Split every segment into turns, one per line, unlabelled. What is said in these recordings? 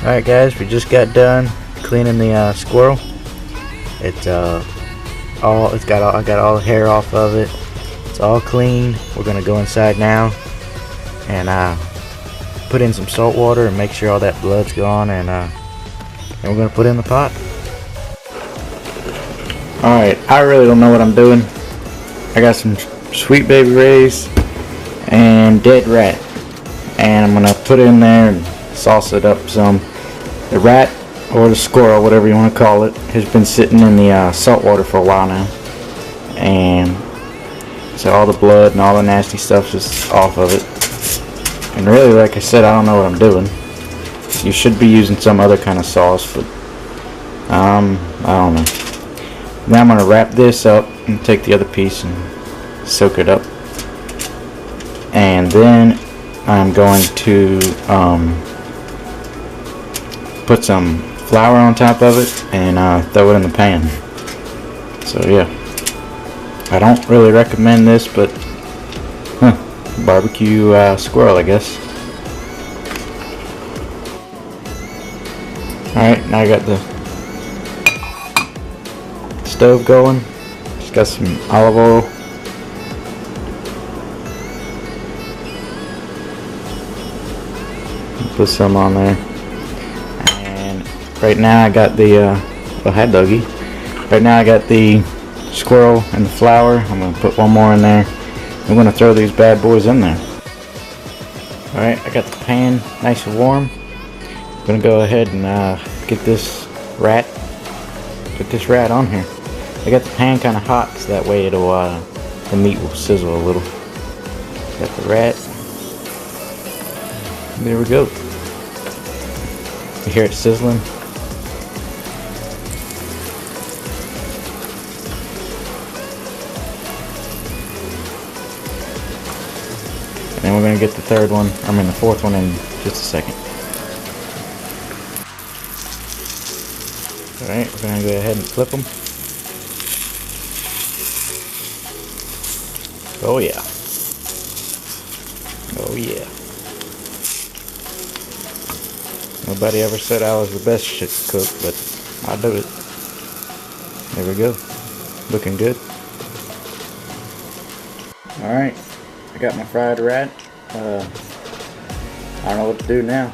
Alright guys, we just got done cleaning the squirrel. I got all the hair off of it. It's all clean. We're gonna go inside now and put in some salt water and make sure all that blood's gone, and we're gonna put it in the pot. Alright, I really don't know what I'm doing. I got some sweet baby rays and dead rat, and I'm gonna put it in there and sauce it up some. The rat, or the squirrel, whatever you want to call it, has been sitting in the salt water for a while now, and so all the blood and all the nasty stuff is off of it. And really, like I said, I don't know what I'm doing. You should be using some other kind of sauce, but I don't know. Now I'm gonna wrap this up and take the other piece and soak it up, and then I'm going to put some flour on top of it and throw it in the pan. So yeah, I don't really recommend this, but barbecue squirrel, I guess. Alright, now I got the stove going. Just got some olive oil. Put some on there. Right now I got the hi doggy. Right now I got the squirrel and the flour. I'm gonna put one more in there. I'm gonna throw these bad boys in there. Alright, I got the pan nice and warm. I'm gonna go ahead and get this rat. Put this rat on here. I got the pan kind of hot, so that way it'll the meat will sizzle a little. Got the rat. There we go. You hear it sizzling. And then we're going to get the third one, the fourth one in just a second. Alright, we're going to go ahead and flip them. Oh yeah. Oh yeah. Nobody ever said I was the best shit cook, but I do it. There we go. Looking good. Alright, I got my fried rat. I don't know what to do now.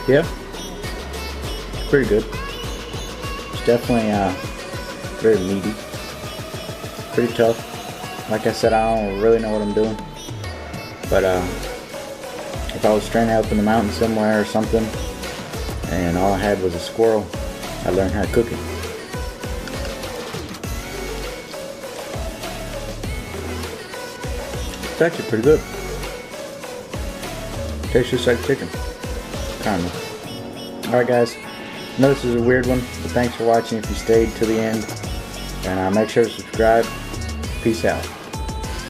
Yeah, it's pretty good. It's definitely very meaty, pretty tough. Like I said, I don't really know what I'm doing, but if I was stranded up in the mountains somewhere or something and all I had was a squirrel, I learned how to cook it. It's actually pretty good. Tastes just like chicken. Kind of. Alright guys, I know this is a weird one, but thanks for watching if you stayed to the end. And make sure to subscribe. Peace out.